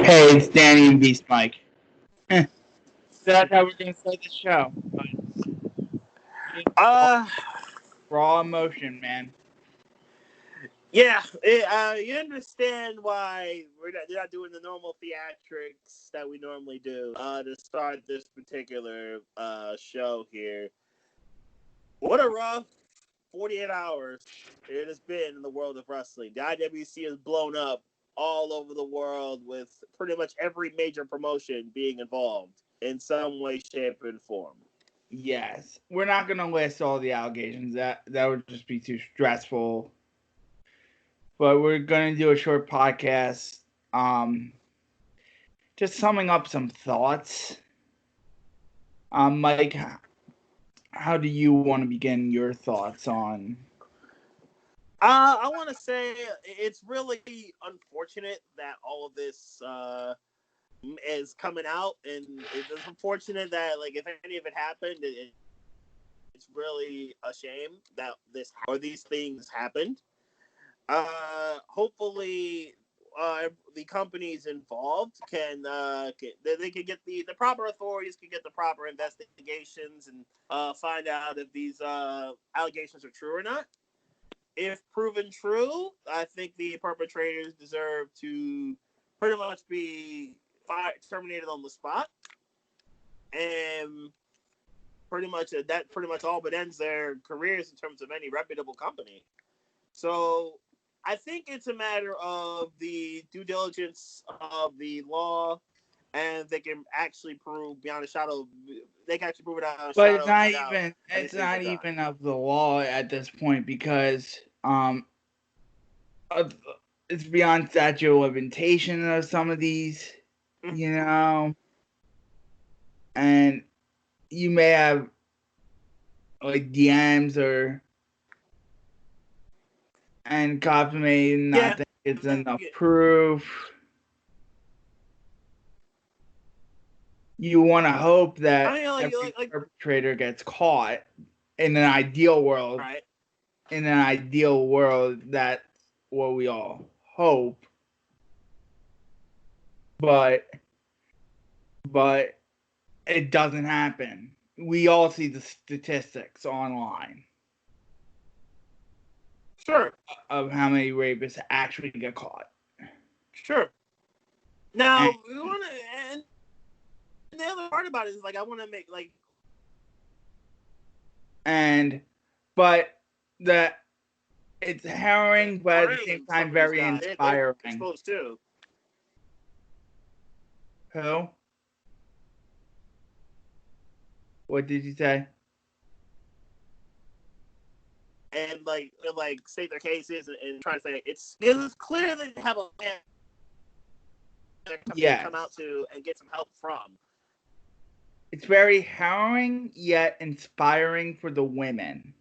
Hey, it's Danny and Beast Mike. So that's how we're gonna start the show. Uh, Raw emotion, man. yeah. You understand why they're not doing the normal theatrics that we normally do to start this particular show here. What a rough 48 hours it has been in the world of wrestling. The IWC has blown up all over the world with pretty much every major promotion being involved in some way, shape, and form. Yes, we're not gonna list all the allegations. That would just be too stressful. But we're gonna do a short podcast, just summing up some thoughts. Mike, how do you want to begin your thoughts on? I want to say it's really unfortunate that all of this is coming out, and it's unfortunate that, like, if any of it happened, it's really a shame that these things happened. Hopefully, the companies involved can they can get the proper authorities can get the proper investigations and find out if these allegations are true or not. If proven true, I think the perpetrators deserve to pretty much be terminated on the spot, and pretty much all but ends their careers in terms of any reputable company. So I think it's a matter of the due diligence of the law, and they can actually prove beyond a shadow. They can actually prove it out of a But shadow of a doubt. it's not even of the law at this point because it's beyond statute of limitation of some of these, you know, and you may have like DMs and cops may not think it's enough proof. You want to hope that every perpetrator gets caught in an ideal world. Right. In an ideal world, that's what we all hope. But it doesn't happen. We all see the statistics online. Sure. Of how many rapists actually get caught. Sure. Now, we want to, and the other part about it is, like, I want to make, like, but it's harrowing, but at the same time very inspiring. Exposed too. Who? What did you say? And like state their cases and try to say it's clear that they have a plan to come out to and get some help from. It's very harrowing yet inspiring for the women.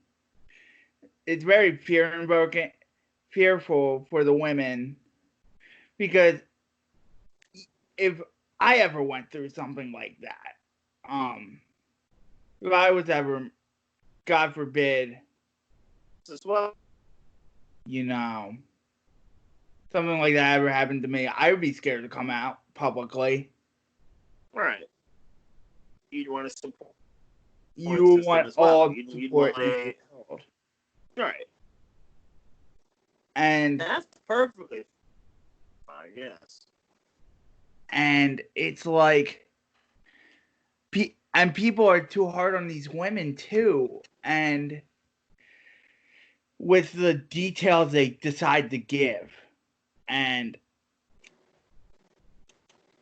It's very fearful for the women, because if I ever went through something like that, if I was ever, God forbid, you know, something like that ever happened to me, I would be scared to come out publicly. Right. You'd want to support. You want all the support in the world. Right. And that's perfectly fine, yes. And it's like, and people are too hard on these women too, and with the details they decide to give. And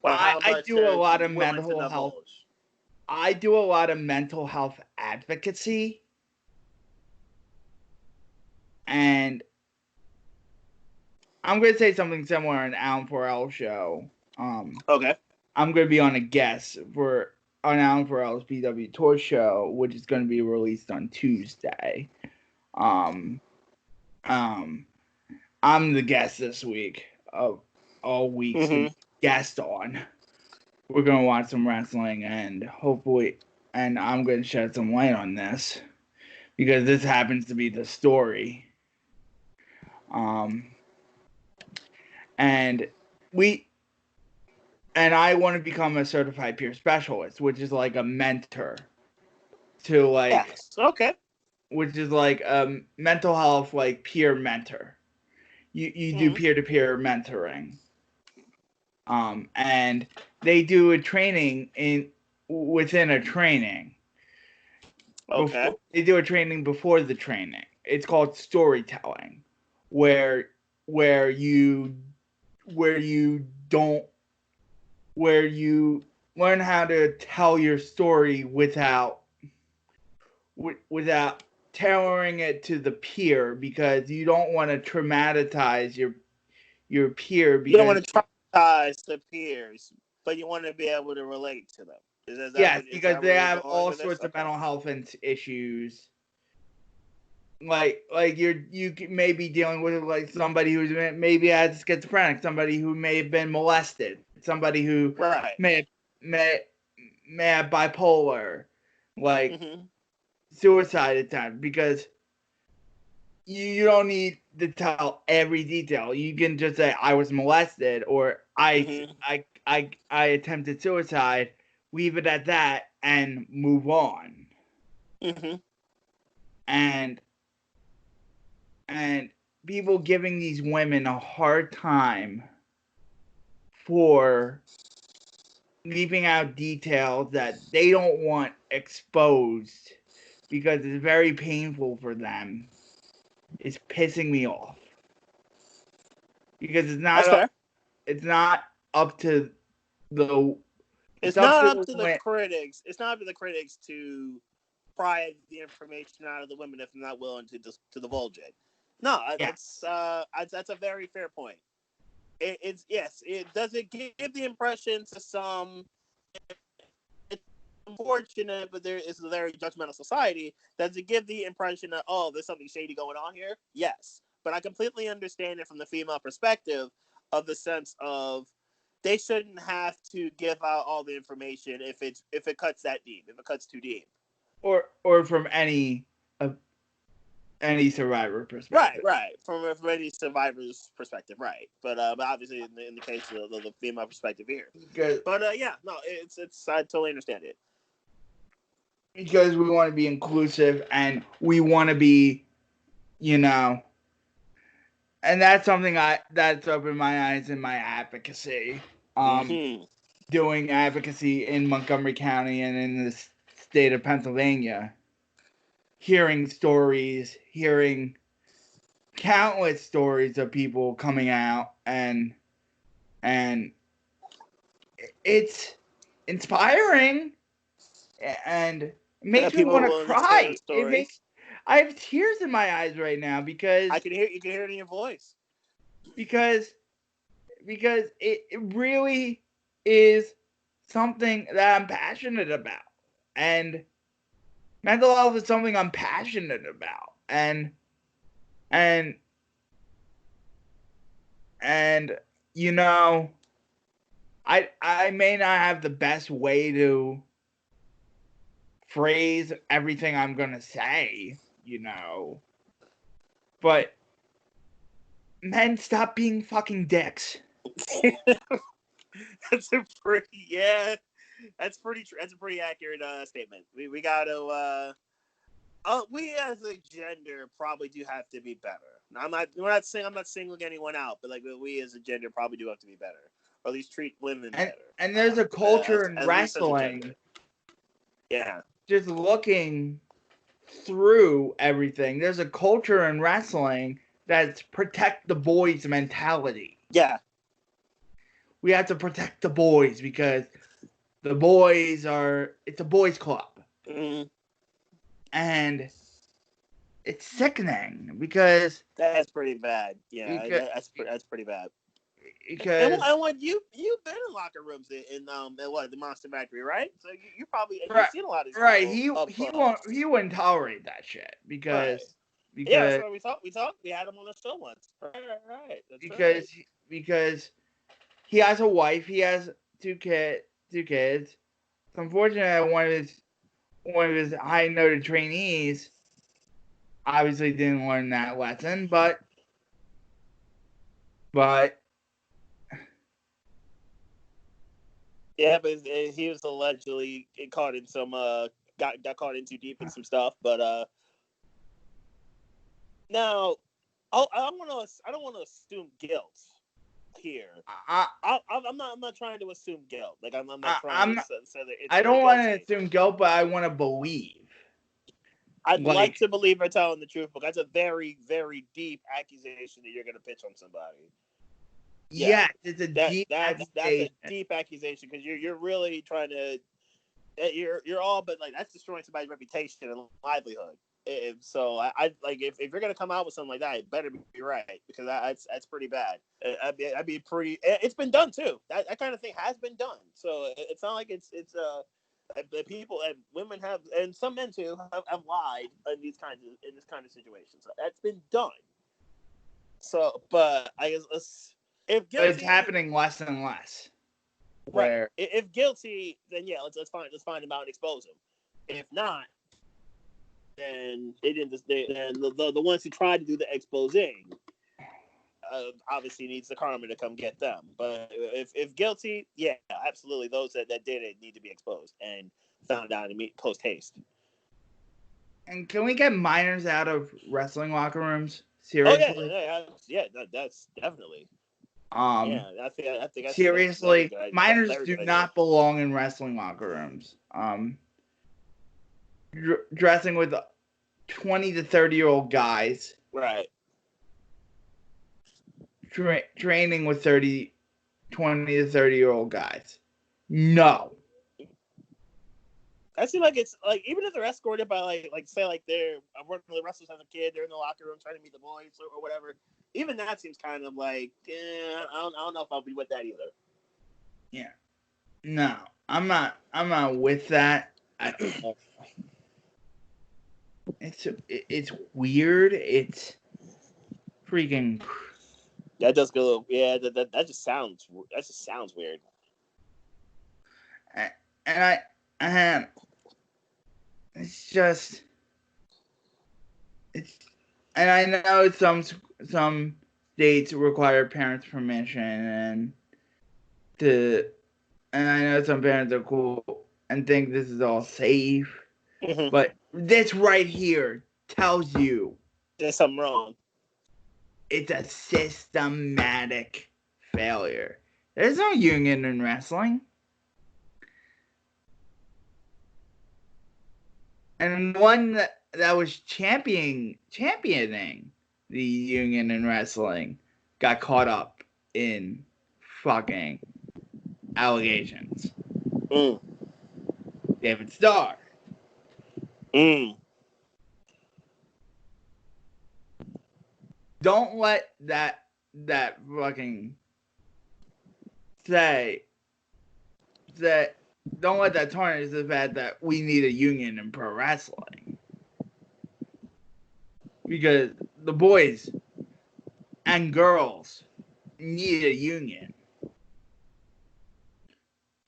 I do a lot of mental health. I do a lot of mental health advocacy, and I'm going to say something similar on Alan 4L show. Okay. I'm going to be on a guest on Alan 4L's PW Tour show, which is going to be released on Tuesday. I'm the guest this week of all weeks to guest on. We're going to watch some wrestling, and hopefully, and I'm going to shed some light on this, because this happens to be the story. And and I want to become a certified peer specialist, which is like a mentor to like, Yes. Okay. which is like a mental health like peer mentor. You do peer to peer mentoring, and they do a training within a training. Okay. Before they do a training before the training. It's called storytelling, where where you where you don't where you learn how to tell your story without tailoring it to the peer, because you don't want to traumatize your peer, You don't because want to traumatize the peers, but you want to be able to relate to them. yes, Is because that they where you're have going all with this? sorts of Okay. mental health issues. Like you may be dealing with like somebody who's maybe has schizophrenic, somebody who may have been molested, somebody who Right. may may may have bipolar, like Mm-hmm. suicide attempt, because you don't need to tell every detail. You can just say I was molested, or Mm-hmm. I attempted suicide, leave it at that and move on. Mm-hmm. And and people giving these women a hard time for leaving out details that they don't want exposed because it's very painful for them is pissing me off, because That's fair. it's not up to the it's It's up not to up the to the critics. It's not up to the critics to pry the information out of the women if they're not willing to divulge it. No, yeah, that's a very fair point. It's yes. It does it give the impression to some. It's unfortunate, but there is a very judgmental society. Does it give the impression that, oh, there's something shady going on here? Yes, but I completely understand it from the female perspective, of the sense of they shouldn't have to give out all the information if it cuts that deep, if it cuts too deep. or from uh, any survivor Right, perspective, right. From any survivor's perspective, right. But obviously in the case of the female perspective here. because But yeah, no, it's I totally understand it. we want to be inclusive, and we want to be, you know, and that's something that's opened my eyes in my advocacy. Mm-hmm. Doing advocacy in Montgomery County and in the state of Pennsylvania, hearing stories, hearing countless stories of people coming out, and it's inspiring, and it makes me People want to willing to tell their cry. It makes stories. I have tears in my eyes right now, I can hear you can hear it in your voice. because it really is something that I'm passionate about, and mental health is something I'm passionate about, and and you know, I may not have the best way to phrase everything I'm gonna say, but men, stop being fucking dicks. That's a pretty yeah. That's a pretty accurate statement. We got to we as a gender probably do have to be better. I'm not singling anyone out, but like we as a gender probably do have to be better, or at least treat women and better. and there's a culture in At least as a gender. wrestling, Yeah. just looking through everything. There's a culture in wrestling that's protect the boys mentality. Yeah. We have to protect the boys because it's a boys club. Mm-hmm. And it's sickening because That's pretty bad. Yeah, because that's pretty bad. because And what you've been in locker rooms in what the Monster Factory, right? So you probably you've right, seen a lot of these right, people up close. he wouldn't tolerate that shit Right. because Yeah, that's because what we had him on the show once. Right. That's right. because because he has a wife, he has two kids. It's unfortunate that one of his high noted trainees obviously didn't learn that lesson, but Yeah, but he was allegedly caught in some got caught in too deep in some stuff. But now I don't want to assume guilt here. I'm not trying to assume guilt. Like I'm not trying to say that it's I don't want to guilty. assume guilt, but I want to believe. I'd like to believe they're telling the truth, but that's a very, very deep accusation that you're going to pitch on somebody. Yeah, it's a deep that's a deep accusation because you're really trying to you're all but like that's destroying somebody's reputation and livelihood. So I like if you're gonna come out with something like that, it better be right because that's pretty bad. I'd be pretty. It's been done too. That kind of thing has been done. So it's not like it's people and women have and some men too have lied in this kind of situations. So that's been done. So, but I guess if guilty, it's happening less and less. Right. If guilty, then yeah, let's find him out and expose him. If not, then they didn't. Then the ones who tried to do the exposing obviously needs the karma to come get them. But if guilty, yeah, absolutely, those that did it need to be exposed and found out post haste. And can we get minors out of wrestling locker rooms? Seriously? Yeah, that's definitely. Yeah, I think seriously, that's minors do not belong in wrestling locker rooms. Dressing with 20 to 30-year-old guys. Right. Training with 20 to 30-year-old guys. No. I seem like it's like even if they're escorted by like say like they're one of the wrestlers as a kid, they're in the locker room trying to meet the boys or whatever. Even that seems kind of like I don't know if I'll be with that either. Yeah. No, I'm not with that at all. It's weird. It's freaking. That does go. Yeah, that just sounds weird. And it's just and I know some states require parents' permission and I know some parents are cool and think this is all safe, but this right here tells you there's something wrong. It's a systematic failure. There's no union in wrestling. And one that was championing the union in wrestling got caught up in fucking allegations. David Starr. Don't let that fucking say that. Don't let that tarnish the fact that we need a union in pro wrestling. Because the boys and girls need a union.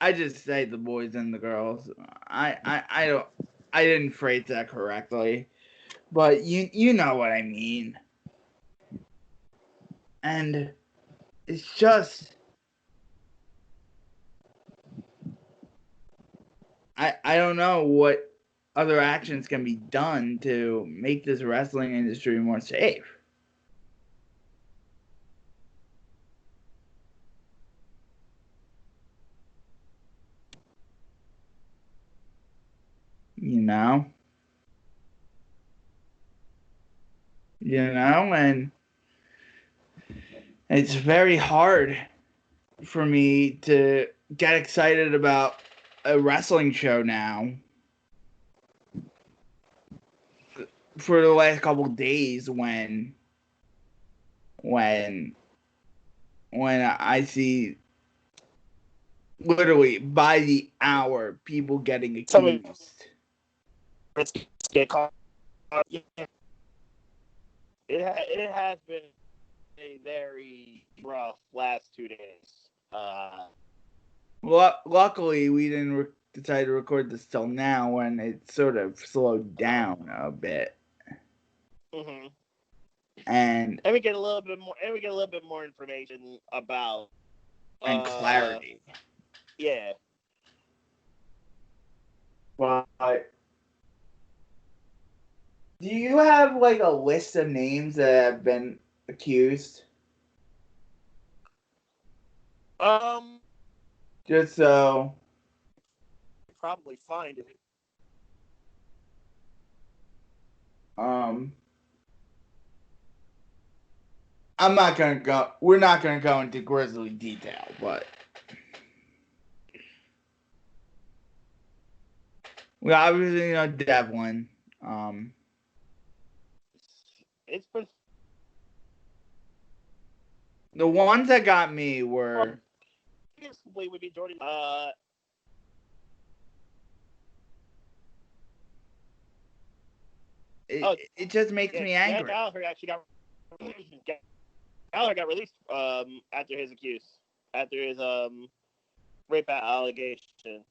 I just say the boys and the girls. I didn't phrase that correctly, but you know what I mean. And it's just I don't know what other actions can be done to make this wrestling industry more safe. You know, and it's very hard for me to get excited about a wrestling show now. For the last couple of days when I see literally by the hour people getting accused. Get caught. It has been a very rough last 2 days. Luckily, we didn't decide to record this till now when it sort of slowed down a bit. And we get a little bit more. And we get a little bit more information about and clarity. Yeah, But do you have like a list of names that have been accused? Um, Just so probably find it. um I'm not gonna go we're not gonna go into grisly detail, but we obviously know Devlin. Um It's been the ones that got me were previously would be Jordan. Oh it just makes yeah, me Jack angry. Gallagher actually got Gallagher got released after his rape allegation.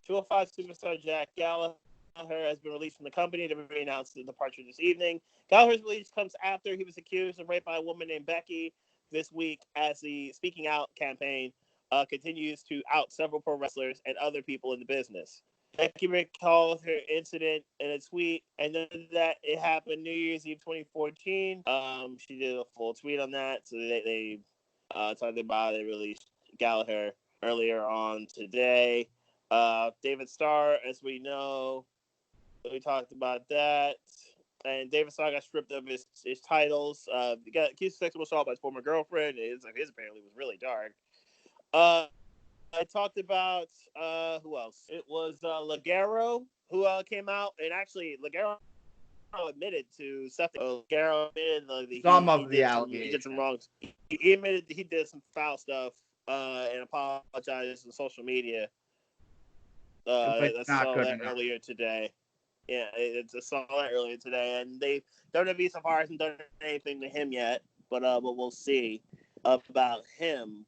205 superstar Jack Gallagher has been released from the company to announced his departure this evening. Gallagher's release comes after he was accused of rape by a woman named Becky this week as the Speaking Out campaign continues to out several pro wrestlers and other people in the business. Becky recalls her incident in a tweet, and then that it happened New Year's Eve 2014. She did a full tweet on that, so they talked about it. Released Gallagher earlier on today. David Starr, as we know, we talked about that. And David Starr got stripped of his titles. He got accused of sexual assault by his former girlfriend. His apparently was really dark. I talked about who else? It was Ligero who came out, and actually Ligero admitted to stuff. Ligero admitted Some he of the did some allegations. wrongs. He admitted he did some foul stuff and apologized on social media. But I not saw good that enough. earlier today. Yeah, I saw that earlier today, and they WWE so far hasn't done anything to him yet, but we'll see about him.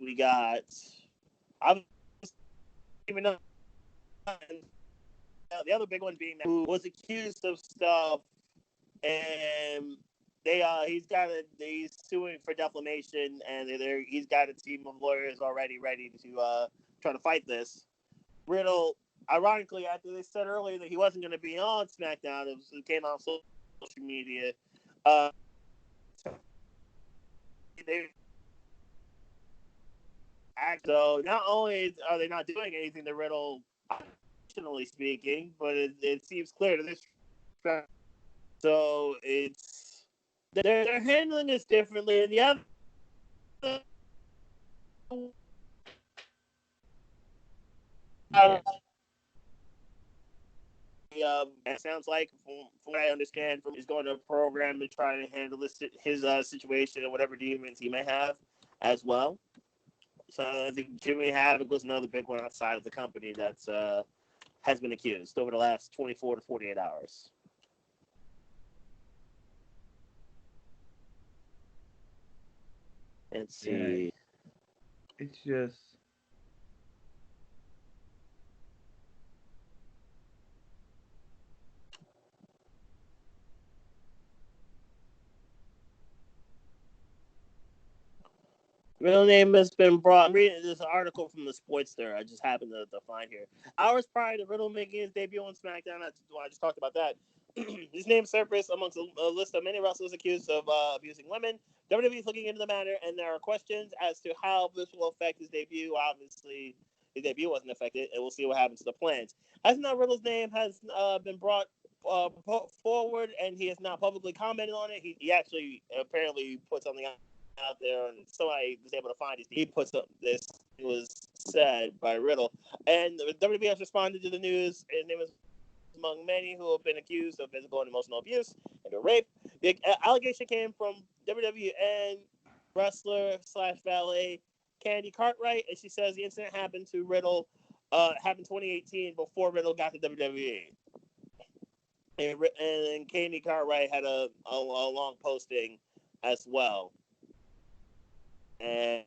We got. I was even know the other big one being that who was accused of stuff, and he's suing for defamation, and he's got a team of lawyers already ready to try to fight this. Riddle, ironically, after they said earlier that he wasn't going to be on SmackDown, it came on social media. Uh, they so not only are they not doing anything to Riddle, operationally speaking, but it seems clear to this. So they're handling this differently, and the other. Yeah. It sounds like, from what I understand, is going to a program to try to handle his situation and whatever demons he may have as well. So I think Jimmy Havoc was another big one outside of the company that's has been accused over the last 24 to 48 hours. Let's Yeah. see. It's just Real name has been brought. I'm reading this article from the Sportster. I just happened to find here. Hours prior to Riddle making his debut on SmackDown, I just talked about that. His name surfaced amongst a list of many wrestlers accused of abusing women. WWE is looking into the matter, and there are questions as to how this will affect his debut. Obviously, his debut wasn't affected, and we'll see what happens to the plans. As now, Riddle's name has been brought forward, and he has not publicly commented on it. He actually apparently put something out there, and somebody was able to find it. He puts up this. It was said by Riddle, and the WWE has responded to the news, and it was among many who have been accused of physical and emotional abuse and rape. The allegation came from WWN wrestler slash valet Candy Cartwright, and she says the incident happened to Riddle, happened 2018 before Riddle got to WWE. And Candy Cartwright had a long posting as well. And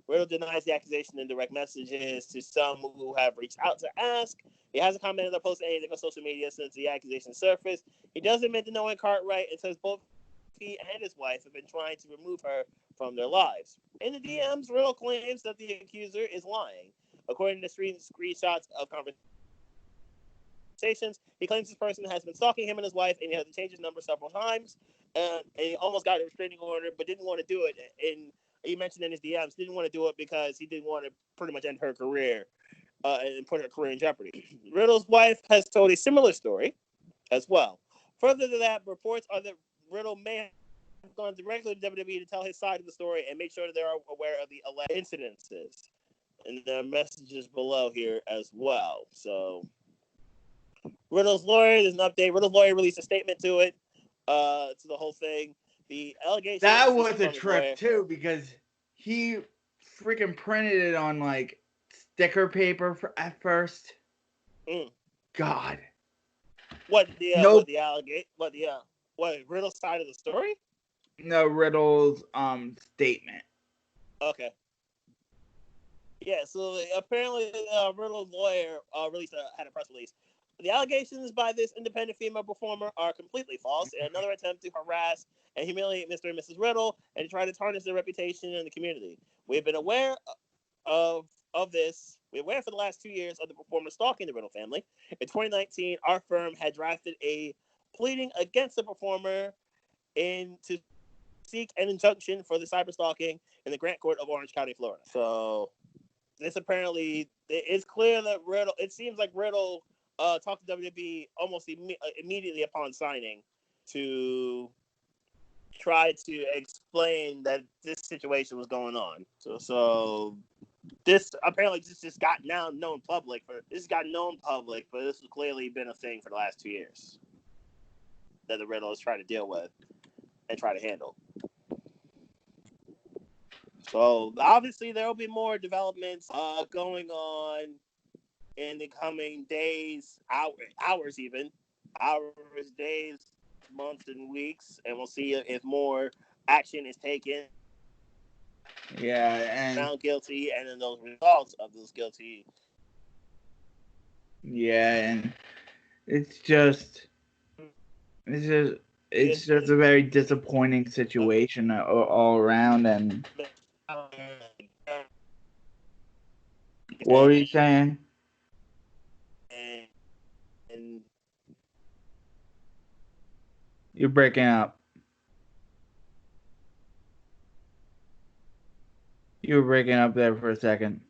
Riddle denies the accusation in direct messages to some who have reached out to ask. He hasn't commented or posted anything on social media since the accusation surfaced. He does admit to knowing Cartwright and says both he and his wife have been trying to remove her from their lives. In the DMs, Riddle claims that the accuser is lying. According to screenshots of conversations, he claims this person has been stalking him and his wife, and he had to change his number several times, and he almost got a restraining order, but didn't want to do it. And he mentioned in his DMs, didn't want to do it because he didn't want to pretty much end her career and put her career in jeopardy. Riddle's wife has told a similar story as well. Further to that, reports are that Riddle may have gone directly to WWE to tell his side of the story and make sure that they're aware of the alleged incidences. And there are messages below here as well. So, Riddle's lawyer, there's an update. Riddle's lawyer released a statement to it, to the whole thing. The allegations. That was a trip too, because he freaking printed it on like sticker paper at first. God. What Riddle's side of the story? No, Riddle's statement. Okay. Yeah, so apparently Riddle's lawyer had a press release. The allegations by this independent female performer are completely false, and another attempt to harass and humiliate Mr. and Mrs. Riddle and to try to tarnish their reputation in the community. We've been aware of this. We're aware for the last 2 years of the performer stalking the Riddle family. In 2019, our firm had drafted a pleading against the performer to seek an injunction for the cyber stalking in the Grant Court of Orange County, Florida. So this apparently, it's clear that Riddle, it seems like Riddle talked to WWE almost immediately upon signing to try to explain that this situation was going on. So this apparently just got now known public. But this has clearly been a thing for the last 2 years that the Riddle is trying to deal with and try to handle. So obviously there will be more developments going on in the coming days, hours, days, months, and weeks, and we'll see if more action is taken. Yeah, and found guilty, and then those results of those guilty. Yeah, and it's just a very disappointing situation all around. And what were you saying? And you're breaking up. You were breaking up there for a second.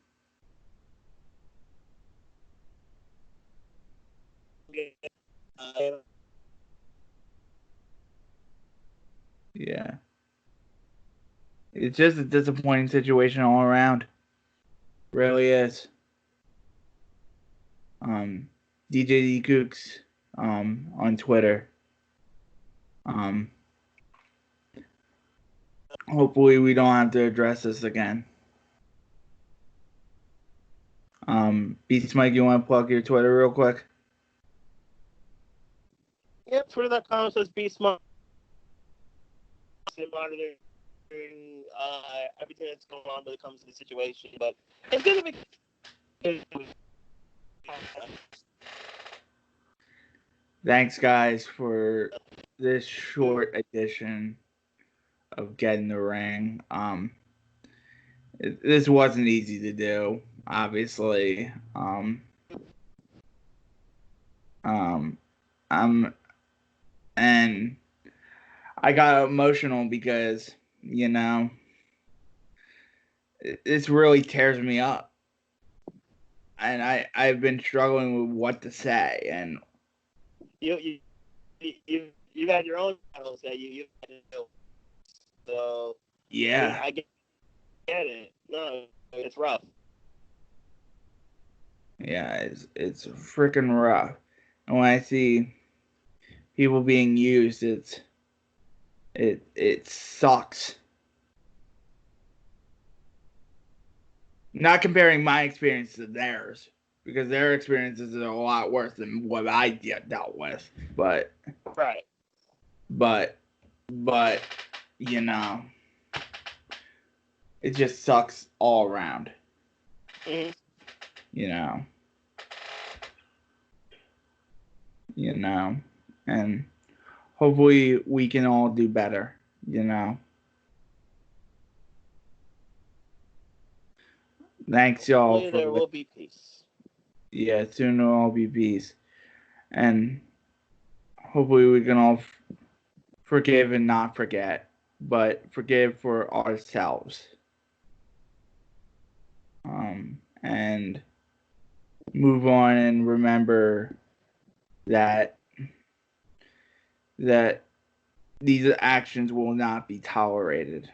Yeah. It's just a disappointing situation all around. Really is. DJ D Kooks on Twitter. Hopefully we don't have to address this again. Beast Mike, you want to plug your Twitter real quick? Yep, Twitter.com says Beast Mike. Monitoring everything that's going on when it comes to the situation, but it's gonna be. Thanks, guys, for this short edition of Get in the Ring. This wasn't easy to do, obviously. And I got emotional because, this really tears me up. And I've been struggling with what to say. And you had your own battles that you had to do. So yeah, I get it. No, it's rough. Yeah, it's freaking rough. And when I see people being used, it sucks. Not comparing my experience to theirs, because their experiences are a lot worse than what I dealt with. But right. But it just sucks all around. Mm-hmm. And hopefully we can all do better. you know. Thanks y'all Hopefully for there will be peace. yeah, soon it'll all be peace. And hopefully we can all forgive and not forget, but forgive for ourselves. And move on and remember that that these actions will not be tolerated.